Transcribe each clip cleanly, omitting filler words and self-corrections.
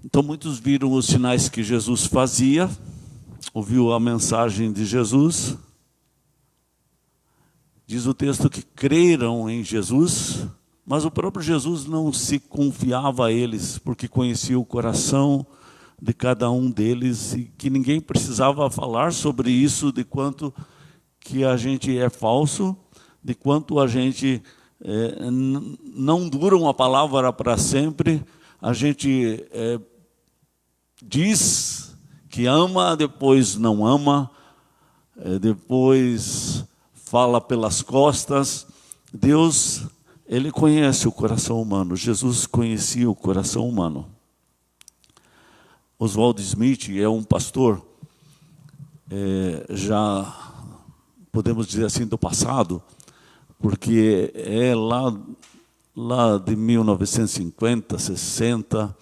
Então muitos viram os sinais que Jesus fazia, ouviu a mensagem de Jesus. Diz o texto que creram em Jesus, mas o próprio Jesus não se confiava a eles, porque conhecia o coração de cada um deles e que ninguém precisava falar sobre isso, de quanto que a gente é falso, de quanto a gente não dura uma palavra para sempre, a gente diz que ama, depois não ama, depois fala pelas costas. Deus, Ele conhece o coração humano. Jesus conhecia o coração humano. Oswald Smith é um pastor, já podemos dizer assim, do passado, porque é lá de 1950, 60,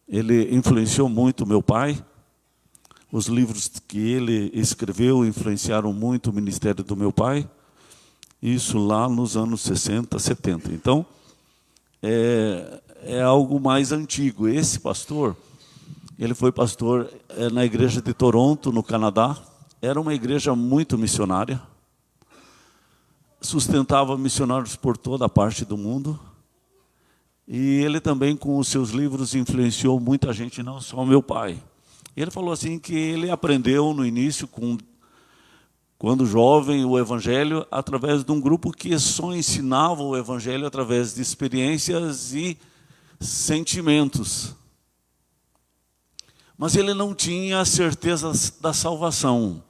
ele influenciou muito meu pai. Os livros que ele escreveu influenciaram muito o ministério do meu pai. Isso lá nos anos 60, 70. Então, é algo mais antigo. Esse pastor, ele foi pastor na igreja de Toronto, no Canadá. Era uma igreja muito missionária. Sustentava missionários por toda a parte do mundo. E ele também, com os seus livros, influenciou muita gente, não só o meu pai. Ele falou assim que ele aprendeu no início, quando jovem, o Evangelho através de um grupo que só ensinava o Evangelho através de experiências e sentimentos. Mas ele não tinha certeza da salvação.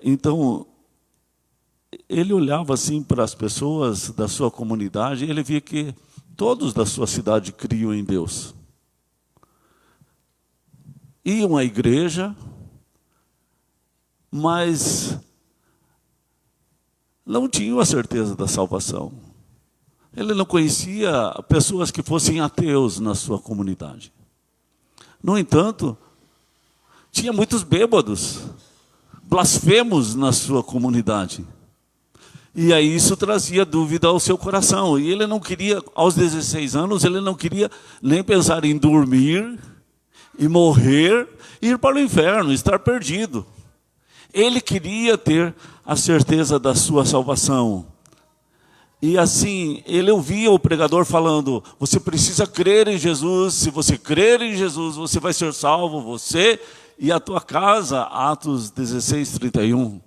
Então, ele olhava assim para as pessoas da sua comunidade e ele via que todos da sua cidade criam em Deus. Iam à igreja, mas não tinham a certeza da salvação. Ele não conhecia pessoas que fossem ateus na sua comunidade. No entanto, tinha muitos bêbados, blasfemos na sua comunidade. E aí isso trazia dúvida ao seu coração. E ele não queria, aos 16 anos, ele não queria nem pensar em dormir e morrer, ir para o inferno, estar perdido. Ele queria ter a certeza da sua salvação. E assim, ele ouvia o pregador falando, você precisa crer em Jesus, se você crer em Jesus, você vai ser salvo, você e a tua casa, Atos 16, 31.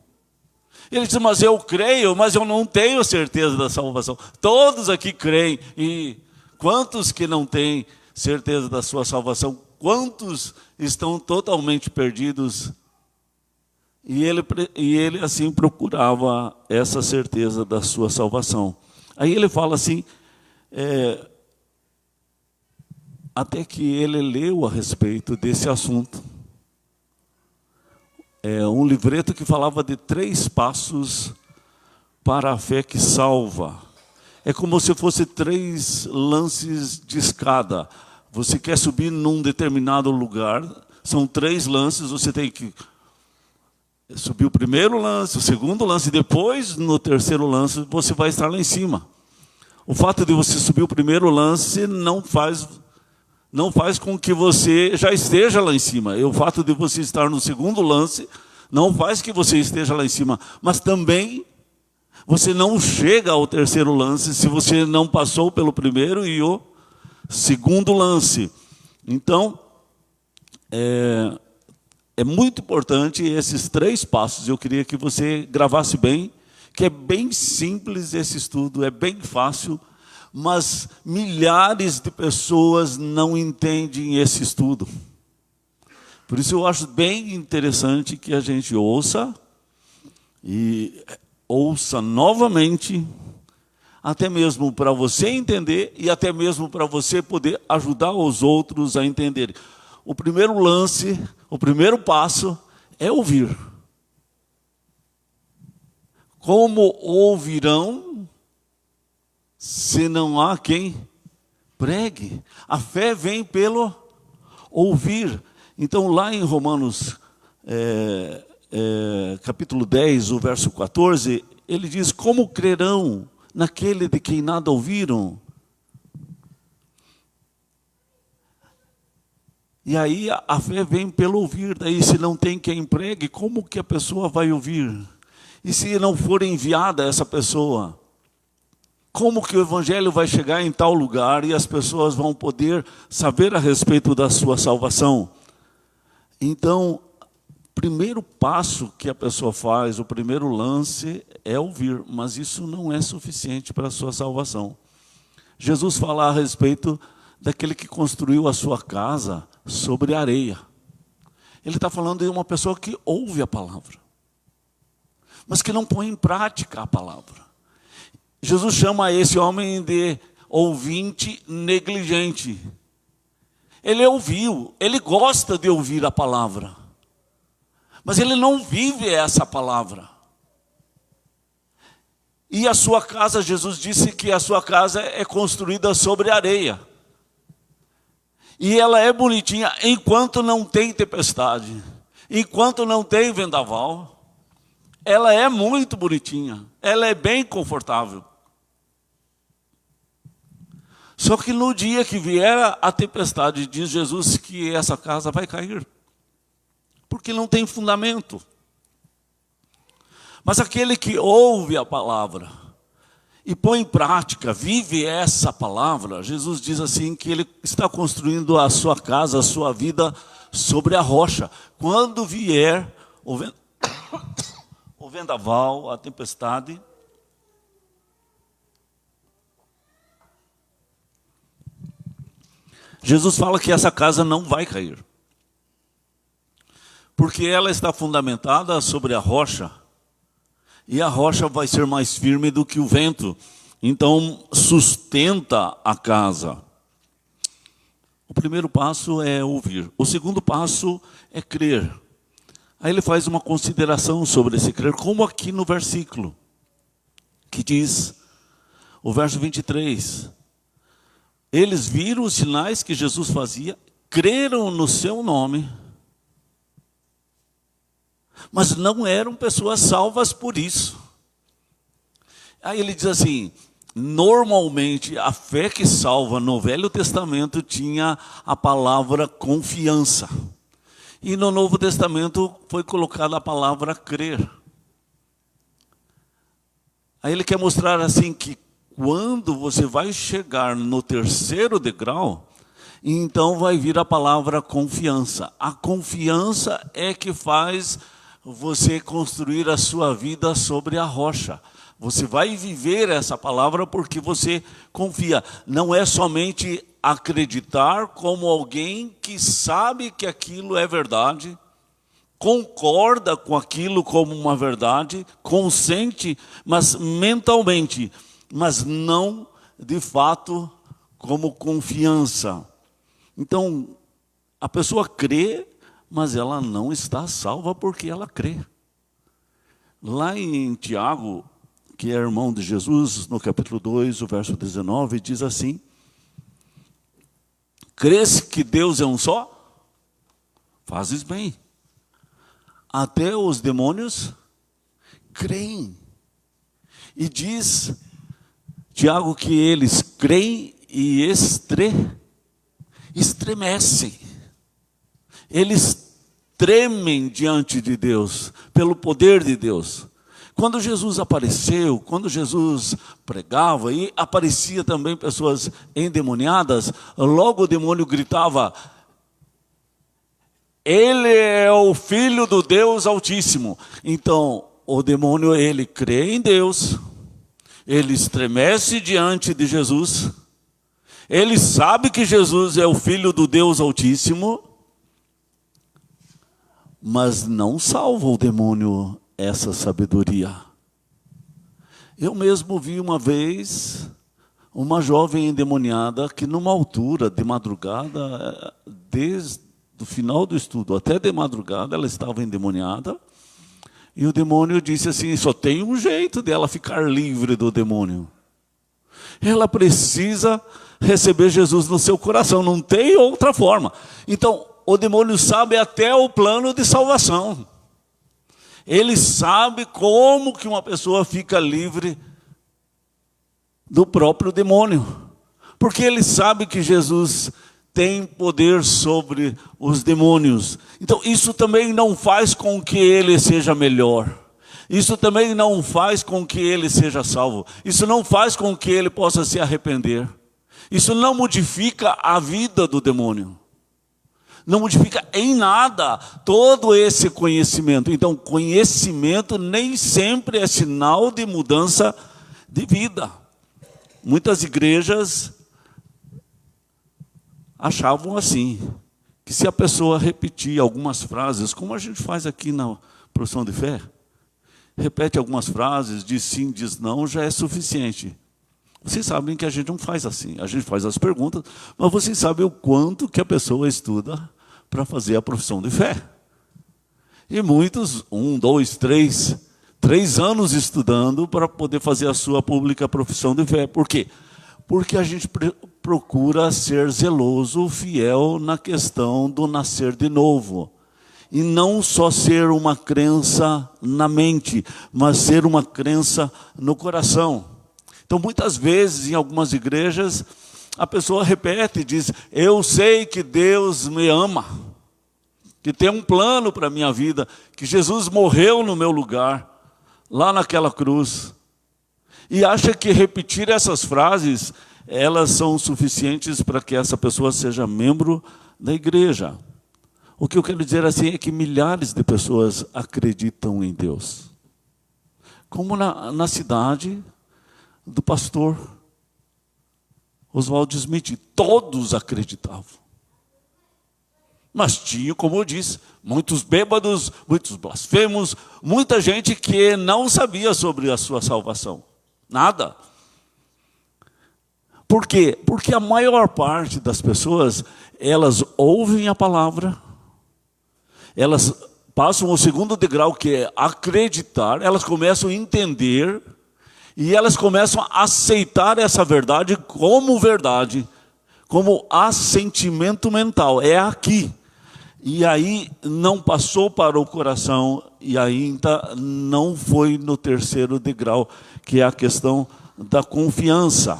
Ele disse, mas eu creio, mas eu não tenho certeza da salvação. Todos aqui creem, e quantos que não têm certeza da sua salvação? Quantos estão totalmente perdidos? E ele assim procurava essa certeza da sua salvação. Aí ele fala assim, até que ele leu a respeito desse assunto. Um livreto que falava de 3 passos para a fé que salva. É como se fosse 3 lances de escada. Você quer subir num determinado lugar, são 3 lances, você tem que subir o primeiro lance, o segundo lance, e depois, no terceiro lance, você vai estar lá em cima. O fato de você subir o primeiro lance não faz com que você já esteja lá em cima. E o fato de você estar no segundo lance não faz que você esteja lá em cima. Mas também você não chega ao terceiro lance se você não passou pelo primeiro e o segundo lance. Então, é muito importante esses 3 passos. Eu queria que você gravasse bem, que é bem simples esse estudo, é bem fácil, mas milhares de pessoas não entendem esse estudo. Por isso eu acho bem interessante que a gente ouça, e ouça novamente, até mesmo para você entender e até mesmo para você poder ajudar os outros a entenderem. O primeiro lance, o primeiro passo é ouvir. Como ouvirão se não há quem pregue? A fé vem pelo ouvir. Então, lá em Romanos, capítulo 10, o verso 14, ele diz, como crerão naquele de quem nada ouviram? E aí a fé vem pelo ouvir. Daí se não tem quem pregue, como que a pessoa vai ouvir? E se não for enviada essa pessoa? Como que o evangelho vai chegar em tal lugar e as pessoas vão poder saber a respeito da sua salvação? Então, o primeiro passo que a pessoa faz, o primeiro lance é ouvir, mas isso não é suficiente para a sua salvação. Jesus fala a respeito daquele que construiu a sua casa sobre areia. Ele está falando de uma pessoa que ouve a palavra, mas que não põe em prática a palavra. Jesus chama esse homem de ouvinte negligente. Ele ouviu, ele gosta de ouvir a palavra, mas ele não vive essa palavra. E a sua casa, Jesus disse que a sua casa é construída sobre areia. E ela é bonitinha enquanto não tem tempestade, enquanto não tem vendaval. Ela é muito bonitinha, ela é bem confortável. Só que no dia que vier a tempestade, diz Jesus que essa casa vai cair, porque não tem fundamento. Mas aquele que ouve a palavra e põe em prática, vive essa palavra, Jesus diz assim que ele está construindo a sua casa, a sua vida sobre a rocha. Quando vier o vendaval, a tempestade, Jesus fala que essa casa não vai cair, porque ela está fundamentada sobre a rocha, e a rocha vai ser mais firme do que o vento, então sustenta a casa. O primeiro passo é ouvir, o segundo passo é crer. Aí ele faz uma consideração sobre esse crer, como aqui no versículo, que diz, o verso 23, eles viram os sinais que Jesus fazia, creram no seu nome, mas não eram pessoas salvas por isso. Aí ele diz assim, normalmente a fé que salva no Velho Testamento tinha a palavra confiança. E no Novo Testamento foi colocada a palavra crer. Aí ele quer mostrar assim que quando você vai chegar no terceiro degrau, então vai vir a palavra confiança. A confiança é que faz você construir a sua vida sobre a rocha. Você vai viver essa palavra porque você confia. Não é somente acreditar como alguém que sabe que aquilo é verdade, concorda com aquilo como uma verdade, consente, mas mentalmente, mas não de fato como confiança. Então, a pessoa crê, mas ela não está salva porque ela crê. Lá em Tiago, que é irmão de Jesus, no capítulo 2, o verso 19, diz assim, crês que Deus é um só? Fazes bem. Até os demônios creem. E diz Tiago que eles creem e estremecem. Eles tremem diante de Deus, pelo poder de Deus. Quando Jesus apareceu, quando Jesus pregava, e aparecia também pessoas endemoniadas, logo o demônio gritava, ele é o Filho do Deus Altíssimo. Então, o demônio, ele crê em Deus, ele estremece diante de Jesus, ele sabe que Jesus é o Filho do Deus Altíssimo, mas não salva o demônio essa sabedoria. Eu mesmo vi uma vez uma jovem endemoniada que numa altura de madrugada, desde o final do estudo até de madrugada, ela estava endemoniada, e o demônio disse assim, só tem um jeito dela ficar livre do demônio. Ela precisa receber Jesus no seu coração, não tem outra forma. Então, o demônio sabe até o plano de salvação. Ele sabe como que uma pessoa fica livre do próprio demônio. Porque ele sabe que Jesus tem poder sobre os demônios. Então, isso também não faz com que ele seja melhor. Isso também não faz com que ele seja salvo. Isso não faz com que ele possa se arrepender. Isso não modifica a vida do demônio. Não modifica em nada todo esse conhecimento. Então, conhecimento nem sempre é sinal de mudança de vida. Muitas igrejas achavam assim, que se a pessoa repetir algumas frases, como a gente faz aqui na profissão de fé, repete algumas frases, diz sim, diz não, já é suficiente. Vocês sabem que a gente não faz assim, a gente faz as perguntas, mas vocês sabem o quanto que a pessoa estuda para fazer a profissão de fé. E muitos, 1, 2, 3 anos estudando para poder fazer a sua pública profissão de fé. Por quê? Porque a gente procura ser zeloso, fiel na questão do nascer de novo. E não só ser uma crença na mente, mas ser uma crença no coração. Então, muitas vezes, em algumas igrejas, a pessoa repete e diz: eu sei que Deus me ama, que tem um plano para a minha vida, que Jesus morreu no meu lugar, lá naquela cruz. E acha que repetir essas frases, elas são suficientes para que essa pessoa seja membro da igreja. O que eu quero dizer assim é que milhares de pessoas acreditam em Deus. Como na cidade do pastor Oswaldo Smith, todos acreditavam. Mas tinha, como eu disse, muitos bêbados, muitos blasfemos, muita gente que não sabia sobre a sua salvação. Nada. Por quê? Porque a maior parte das pessoas, elas ouvem a palavra, elas passam o segundo degrau, que é acreditar, elas começam a entender, e elas começam a aceitar essa verdade, como assentimento mental, é aqui. E aí não passou para o coração, e ainda não foi no terceiro degrau, que é a questão da confiança.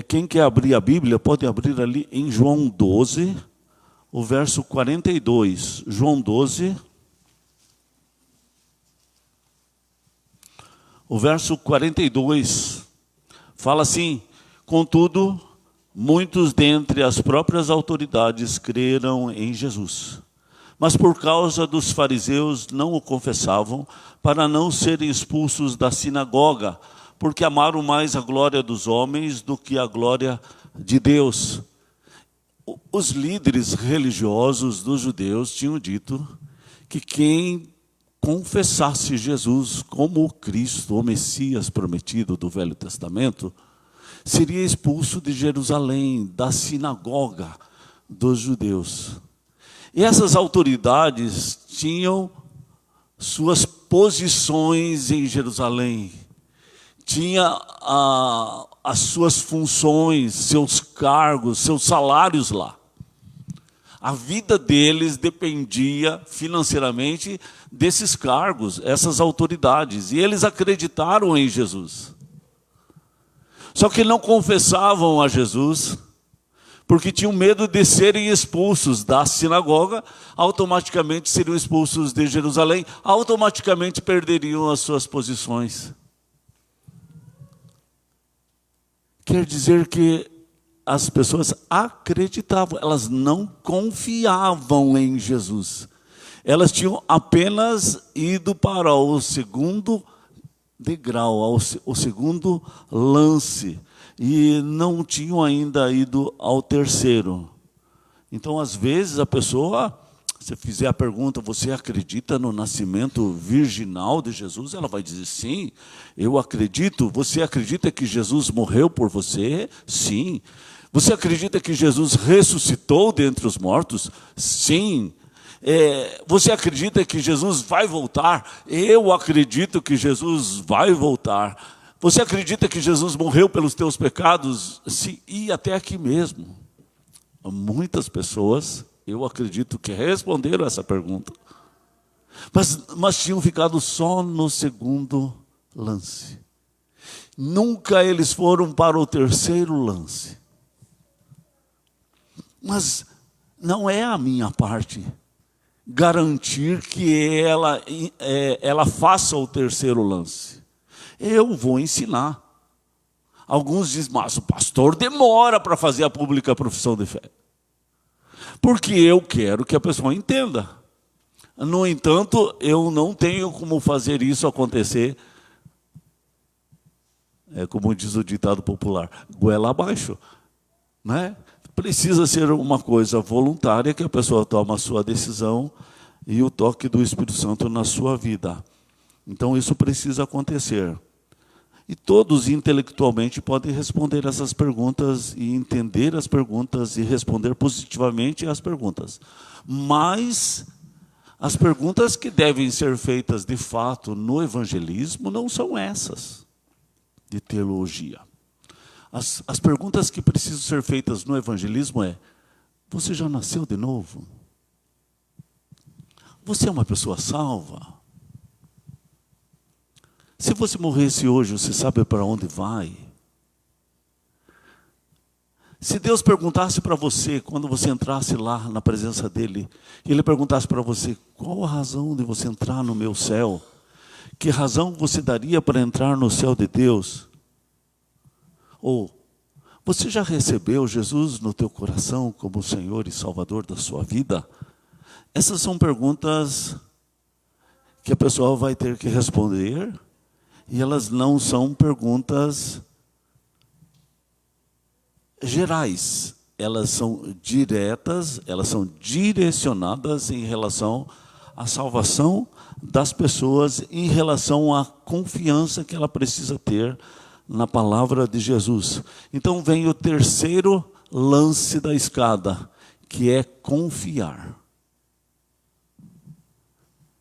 Quem quer abrir a Bíblia, pode abrir ali em João 12, o verso 42. João 12, o verso 42, fala assim: contudo, muitos dentre as próprias autoridades creram em Jesus. Mas por causa dos fariseus não o confessavam, para não serem expulsos da sinagoga, porque amaram mais a glória dos homens do que a glória de Deus. Os líderes religiosos dos judeus tinham dito que quem confessasse Jesus como o Cristo, o Messias prometido do Velho Testamento, seria expulso de Jerusalém, da sinagoga dos judeus. E essas autoridades tinham suas posições em Jerusalém, tinha as suas funções, seus cargos, seus salários lá. A vida deles dependia financeiramente desses cargos, essas autoridades. E eles acreditaram em Jesus. Só que não confessavam a Jesus, porque tinham medo de serem expulsos da sinagoga, automaticamente seriam expulsos de Jerusalém, automaticamente perderiam as suas posições. Quer dizer que as pessoas acreditavam, elas não confiavam em Jesus. Elas tinham apenas ido para o segundo degrau, o segundo lance, e não tinham ainda ido ao terceiro. Então, às vezes, a pessoa, se fizer a pergunta: você acredita no nascimento virginal de Jesus? Ela vai dizer: sim, eu acredito. Você acredita que Jesus morreu por você? Sim. Você acredita que Jesus ressuscitou dentre os mortos? Sim. Você acredita que Jesus vai voltar? Eu acredito que Jesus vai voltar. Você acredita que Jesus morreu pelos teus pecados? Sim. E até aqui mesmo, muitas pessoas, eu acredito que responderam essa pergunta, mas tinham ficado só no segundo lance. Nunca eles foram para o terceiro lance. Mas não é a minha parte garantir que ela faça o terceiro lance. Eu vou ensinar. Alguns dizem, mas o pastor demora para fazer a pública profissão de fé. Porque eu quero que a pessoa entenda. No entanto, eu não tenho como fazer isso acontecer, como diz o ditado popular, goela abaixo, né? Precisa ser uma coisa voluntária, que a pessoa toma a sua decisão e o toque do Espírito Santo na sua vida. Então isso precisa acontecer. E todos intelectualmente podem responder essas perguntas e entender as perguntas e responder positivamente às perguntas. Mas as perguntas que devem ser feitas de fato no evangelismo não são essas de teologia. As perguntas que precisam ser feitas no evangelismo é: você já nasceu de novo? Você é uma pessoa salva? Se você morresse hoje, você sabe para onde vai? Se Deus perguntasse para você, quando você entrasse lá na presença dEle, e Ele perguntasse para você, qual a razão de você entrar no meu céu? Que razão você daria para entrar no céu de Deus? Ou, você já recebeu Jesus no teu coração como Senhor e Salvador da sua vida? Essas são perguntas que a pessoa vai ter que responder, e elas não são perguntas gerais. Elas são diretas, elas são direcionadas em relação à salvação das pessoas, em relação à confiança que ela precisa ter na palavra de Jesus. Então vem o terceiro lance da escada, que é confiar.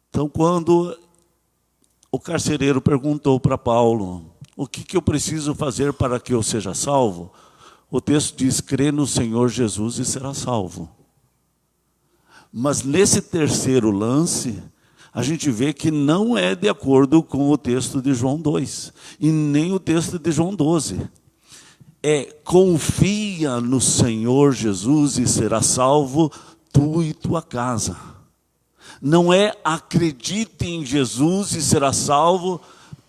Então, quando o carcereiro perguntou para Paulo, o que eu preciso fazer para que eu seja salvo? O texto diz, crê no Senhor Jesus e será salvo. Mas nesse terceiro lance, a gente vê que não é de acordo com o texto de João 2, e nem o texto de João 12. Confia no Senhor Jesus e será salvo tu e tua casa. Não é acredite em Jesus e será salvo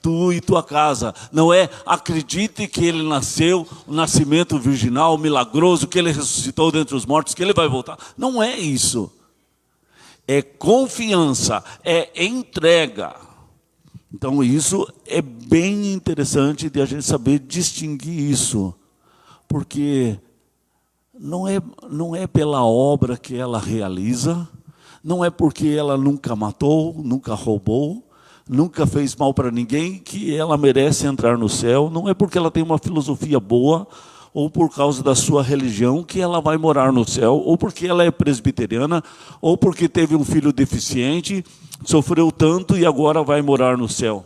tu e tua casa. Não é acredite que ele nasceu, o nascimento virginal, milagroso, que ele ressuscitou dentre os mortos, que ele vai voltar. Não é isso. É confiança, é entrega. Então isso é bem interessante de a gente saber distinguir isso. Porque não é pela obra que ela realiza, não é porque ela nunca matou, nunca roubou, nunca fez mal para ninguém, que ela merece entrar no céu. Não é porque ela tem uma filosofia boa, ou por causa da sua religião, que ela vai morar no céu, ou porque ela é presbiteriana, ou porque teve um filho deficiente, sofreu tanto e agora vai morar no céu.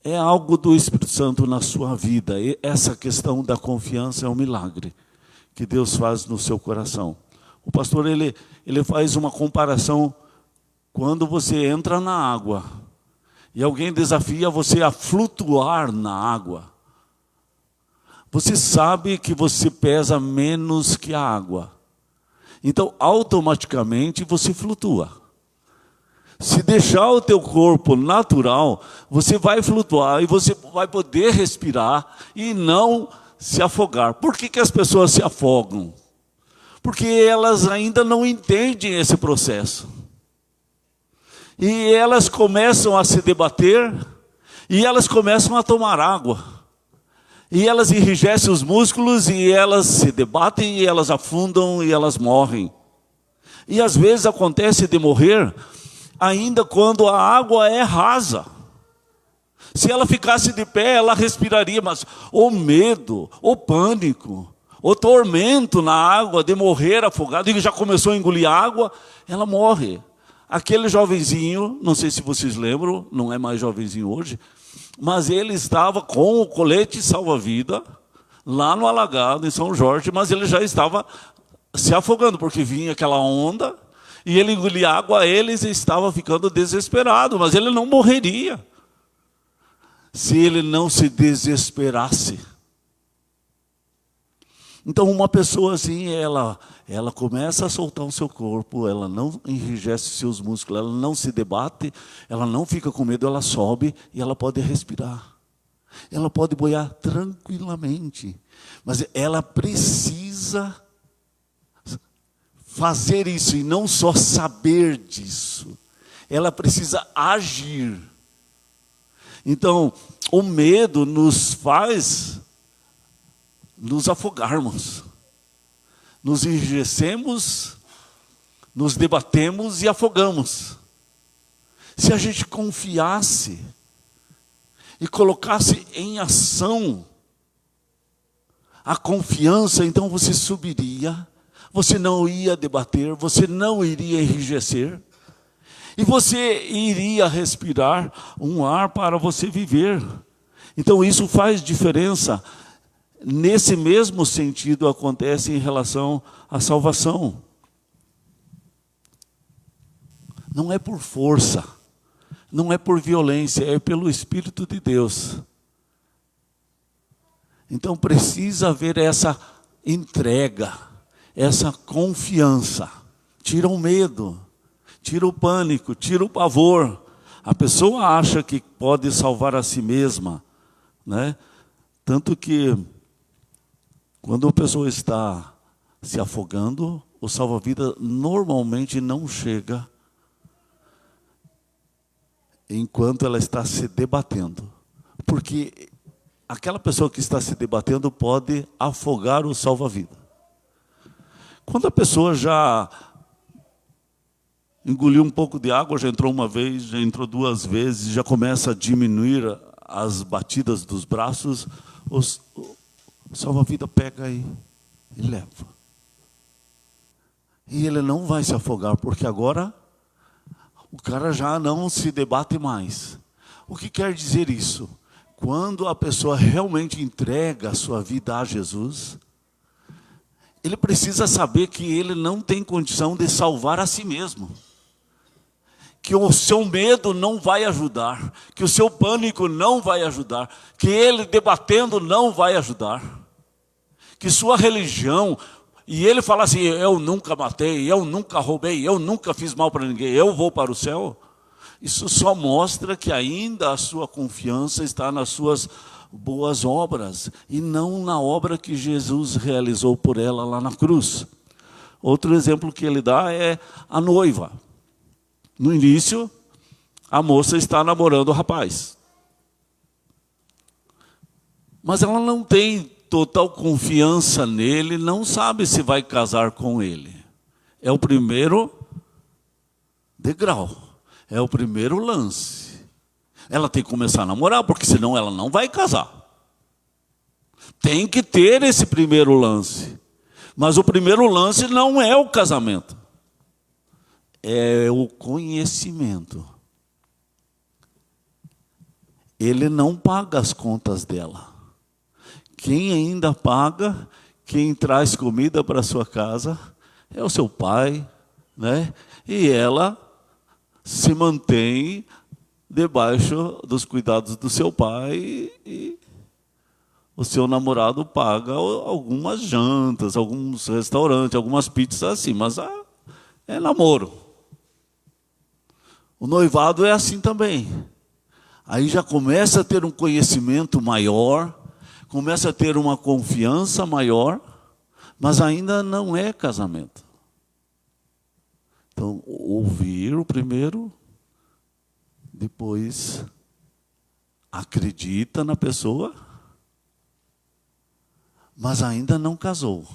É algo do Espírito Santo na sua vida. E essa questão da confiança é um milagre que Deus faz no seu coração. O pastor ele faz uma comparação quando você entra na água e alguém desafia você a flutuar na água. Você sabe que você pesa menos que a água. Então, automaticamente, você flutua. Se deixar o teu corpo natural, você vai flutuar e você vai poder respirar e não se afogar. Por que as pessoas se afogam? Porque elas ainda não entendem esse processo. E elas começam a se debater, e elas começam a tomar água. E elas enrijecem os músculos, e elas se debatem, e elas afundam, e elas morrem. E às vezes acontece de morrer, ainda quando a água é rasa. Se ela ficasse de pé, ela respiraria, mas o medo, o pânico, o tormento na água de morrer afogado, e já começou a engolir água, ela morre. Aquele jovenzinho, não sei se vocês lembram, não é mais jovenzinho hoje, mas ele estava com o colete salva-vida, lá no alagado, em São Jorge, mas ele já estava se afogando, porque vinha aquela onda, e ele engolia água, ele estava ficando desesperado, mas ele não morreria, se ele não se desesperasse. Então, uma pessoa assim, ela começa a soltar o seu corpo, ela não enrijece seus músculos, ela não se debate, ela não fica com medo, ela sobe e ela pode respirar. Ela pode boiar tranquilamente, mas ela precisa fazer isso e não só saber disso. Ela precisa agir. Então, o medo nos faz nos afogarmos. Nos enrijecemos, nos debatemos e afogamos. Se a gente confiasse e colocasse em ação a confiança, então você subiria, você não ia debater, você não iria enrijecer, e você iria respirar um ar para você viver. Então isso faz diferença. Nesse mesmo sentido acontece em relação à salvação. Não é por força, não é por violência, é pelo Espírito de Deus. Então precisa haver essa entrega, essa confiança. Tira o medo, tira o pânico, tira o pavor. A pessoa acha que pode salvar a si mesma, né? Tanto que quando a pessoa está se afogando, o salva-vida normalmente não chega enquanto ela está se debatendo. Porque aquela pessoa que está se debatendo pode afogar o salva-vida. Quando a pessoa já engoliu um pouco de água, já entrou uma vez, já entrou duas vezes, já começa a diminuir as batidas dos braços, o salva-vida pega e leva. E ele não vai se afogar, porque agora o cara já não se debate mais. O que quer dizer isso? Quando a pessoa realmente entrega a sua vida a Jesus, ele precisa saber que ele não tem condição de salvar a si mesmo. Que o seu medo não vai ajudar, que o seu pânico não vai ajudar, que ele debatendo não vai ajudar. Que sua religião, e ele fala assim, eu nunca matei, eu nunca roubei, eu nunca fiz mal para ninguém, eu vou para o céu. Isso só mostra que ainda a sua confiança está nas suas boas obras, e não na obra que Jesus realizou por ela lá na cruz. Outro exemplo que ele dá é a noiva. No início, a moça está namorando o rapaz. Mas ela não tem total confiança nele, não sabe se vai casar com ele. É o primeiro degrau, é o primeiro lance. Ela tem que começar a namorar, porque senão ela não vai casar. Tem que ter esse primeiro lance. Mas o primeiro lance não é o casamento. É o conhecimento. Ele não paga as contas dela. Quem ainda paga, quem traz comida para a sua casa, é o seu pai, né? E ela se mantém debaixo dos cuidados do seu pai e o seu namorado paga algumas jantas, alguns restaurantes, algumas pizzas assim, mas é namoro. O noivado é assim também. Aí já começa a ter um conhecimento maior, começa a ter uma confiança maior, mas ainda não é casamento. Então, ouvir o primeiro, depois acredita na pessoa, mas ainda não casou.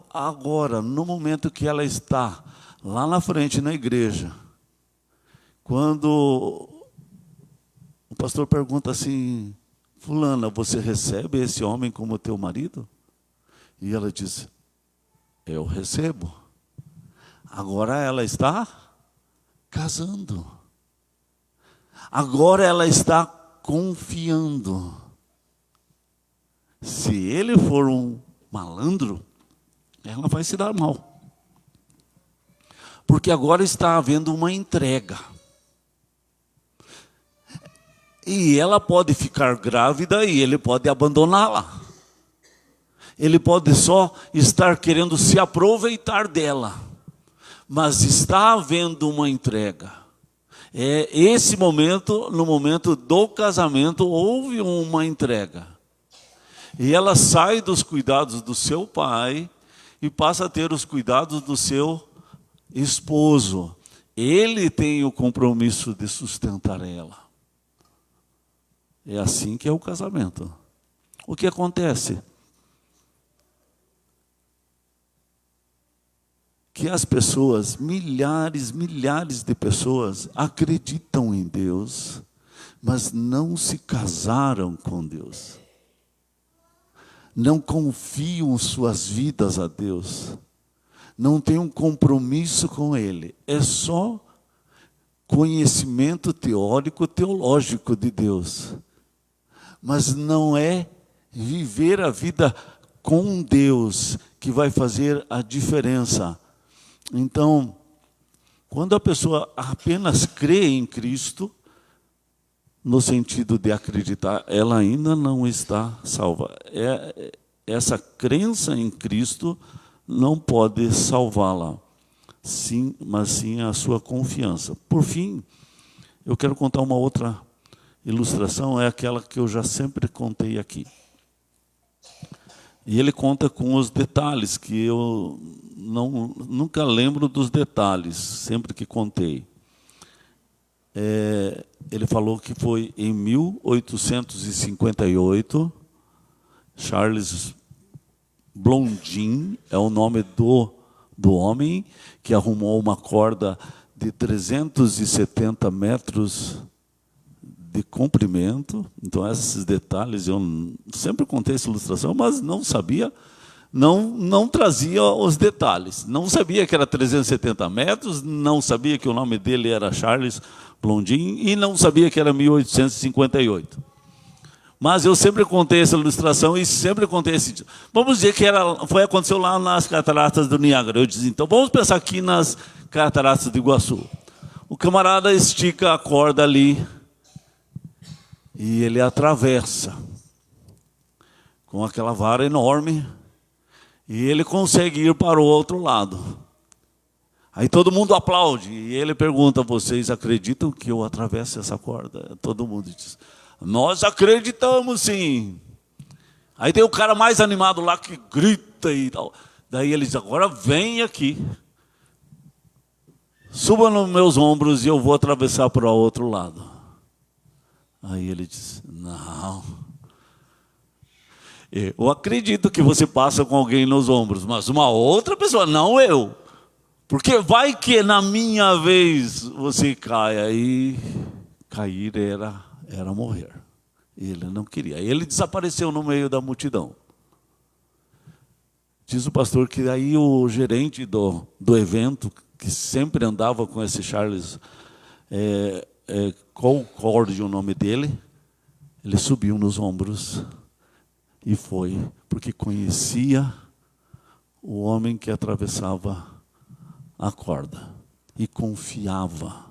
Agora, no momento que ela está lá na frente, na igreja, quando o pastor pergunta assim, fulana, você recebe esse homem como teu marido? E ela diz, eu recebo. Agora ela está casando. Agora ela está confiando. Se ele for um malandro, ela vai se dar mal. Porque agora está havendo uma entrega. E ela pode ficar grávida e ele pode abandoná-la. Ele pode só estar querendo se aproveitar dela, mas está havendo uma entrega. Esse momento, no momento do casamento, houve uma entrega. E ela sai dos cuidados do seu pai e passa a ter os cuidados do seu esposo. Ele tem o compromisso de sustentar ela. É assim que é o casamento. O que acontece? Que as pessoas, milhares de pessoas, acreditam em Deus, mas não se casaram com Deus. Não confiam suas vidas a Deus. Não têm um compromisso com Ele. É só conhecimento teórico, teológico de Deus. Mas não é viver a vida com Deus que vai fazer a diferença. Então, quando a pessoa apenas crê em Cristo, no sentido de acreditar, ela ainda não está salva. Essa crença em Cristo não pode salvá-la, sim, mas sim a sua confiança. Por fim, eu quero contar uma outra ilustração, é aquela que eu já sempre contei aqui. E ele conta com os detalhes, que eu nunca lembro dos detalhes, sempre que contei. Ele falou que foi em 1858, Charles Blondin é o nome do homem, que arrumou uma corda de 370 metros de comprimento. Então, esses detalhes, eu sempre contei essa ilustração, mas não sabia, não trazia os detalhes. Não sabia que era 370 metros, não sabia que o nome dele era Charles Blondin e não sabia que era 1858. Mas eu sempre contei essa ilustração e sempre contei esse... Vamos dizer que aconteceu lá nas cataratas do Niágara. Eu disse, então, vamos pensar aqui nas cataratas do Iguaçu. O camarada estica a corda ali e ele atravessa com aquela vara enorme e ele consegue ir para o outro lado. Aí todo mundo aplaude e ele pergunta, vocês acreditam que eu atravesse essa corda? Todo mundo diz, nós acreditamos sim. Aí tem o cara mais animado lá que grita e tal. Daí ele diz, agora vem aqui. Suba nos meus ombros e eu vou atravessar para o outro lado. Aí ele diz, não. Eu acredito que você passa com alguém nos ombros, mas uma outra pessoa, não eu. Porque vai que na minha vez você cai. Aí cair era morrer. Ele não queria. Ele desapareceu no meio da multidão. Diz o pastor que aí o gerente do evento, que sempre andava com esse Charles Colcord, o nome dele, ele subiu nos ombros e foi, porque conhecia o homem que atravessava a corda e confiava.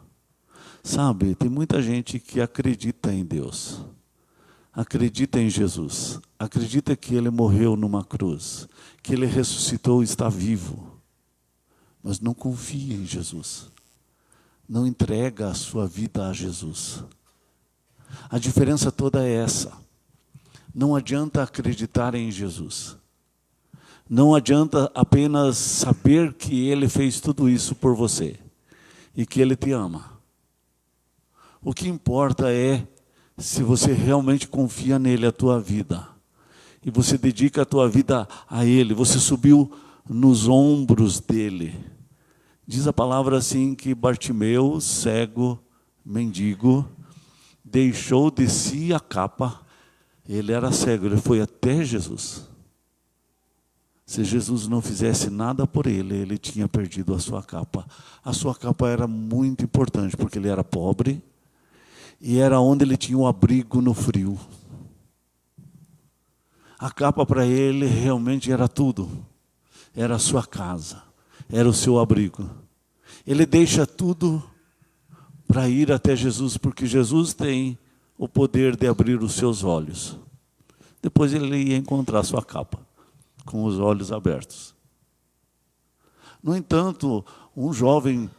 Sabe, tem muita gente que acredita em Deus, acredita em Jesus, acredita que Ele morreu numa cruz, que Ele ressuscitou e está vivo, mas não confia em Jesus, não entrega a sua vida a Jesus. A diferença toda é essa. Não adianta acreditar em Jesus. Não adianta apenas saber que Ele fez tudo isso por você e que Ele te ama. O que importa é se você realmente confia nele a tua vida e você dedica a tua vida a Ele, você subiu nos ombros dele. Diz a palavra assim que Bartimeu, cego, mendigo, deixou de si a capa. Ele era cego, ele foi até Jesus. Se Jesus não fizesse nada por ele, ele tinha perdido a sua capa. A sua capa era muito importante, porque ele era pobre e era onde ele tinha um abrigo no frio. A capa para ele realmente era tudo. Era a sua casa, era o seu abrigo. Ele deixa tudo para ir até Jesus, porque Jesus tem o poder de abrir os seus olhos. Depois ele ia encontrar a sua capa. com os olhos abertos. No entanto, um jovem,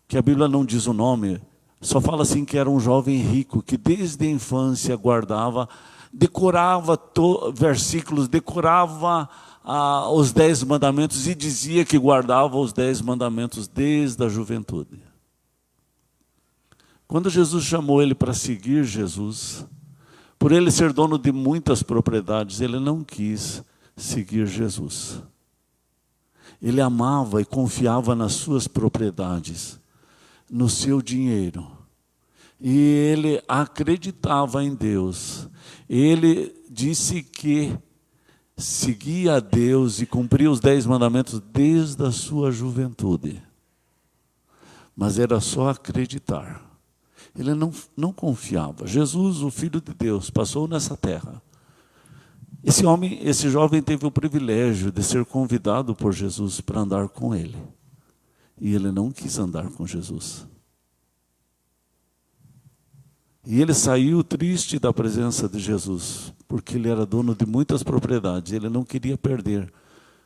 que a Bíblia não diz o nome, só fala assim que era um jovem rico, que desde a infância guardava, decorava versículos, decorava os 10 mandamentos e dizia que guardava os 10 mandamentos desde a juventude. Quando Jesus chamou ele para seguir Jesus, por ele ser dono de muitas propriedades, ele não quis seguir Jesus. Ele amava e confiava nas suas propriedades, no seu dinheiro. E ele acreditava em Deus. Ele disse que seguia a Deus e cumpria os 10 mandamentos desde a sua juventude. Mas era só acreditar. Ele não confiava. Jesus, o Filho de Deus, passou nessa terra. Esse jovem teve o privilégio de ser convidado por Jesus para andar com ele. E ele não quis andar com Jesus. E ele saiu triste da presença de Jesus, porque ele era dono de muitas propriedades. Ele não queria perder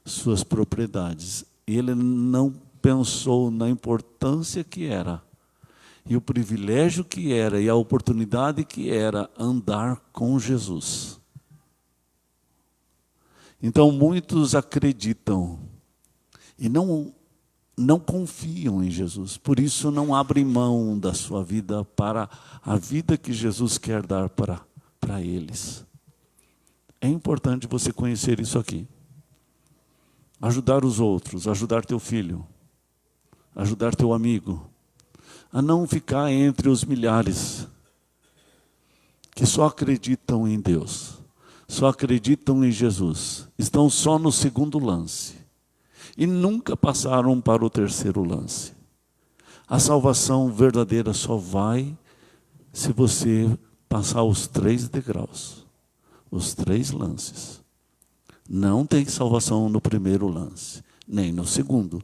suas propriedades. E ele não pensou na importância que era, e o privilégio que era, e a oportunidade que era andar com Jesus. Então muitos acreditam e não confiam em Jesus, por isso não abrem mão da sua vida para a vida que Jesus quer dar para eles. É importante você conhecer isso aqui. Ajudar os outros, ajudar teu filho, ajudar teu amigo, a não ficar entre os milhares que só acreditam em Deus, só acreditam em Jesus, estão só no segundo lance e nunca passaram para o terceiro lance. A salvação verdadeira só vai se você passar os 3 degraus, os 3 lances. Não tem salvação no primeiro lance, nem no segundo.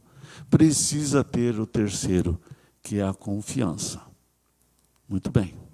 Precisa ter o terceiro, que é a confiança. Muito bem.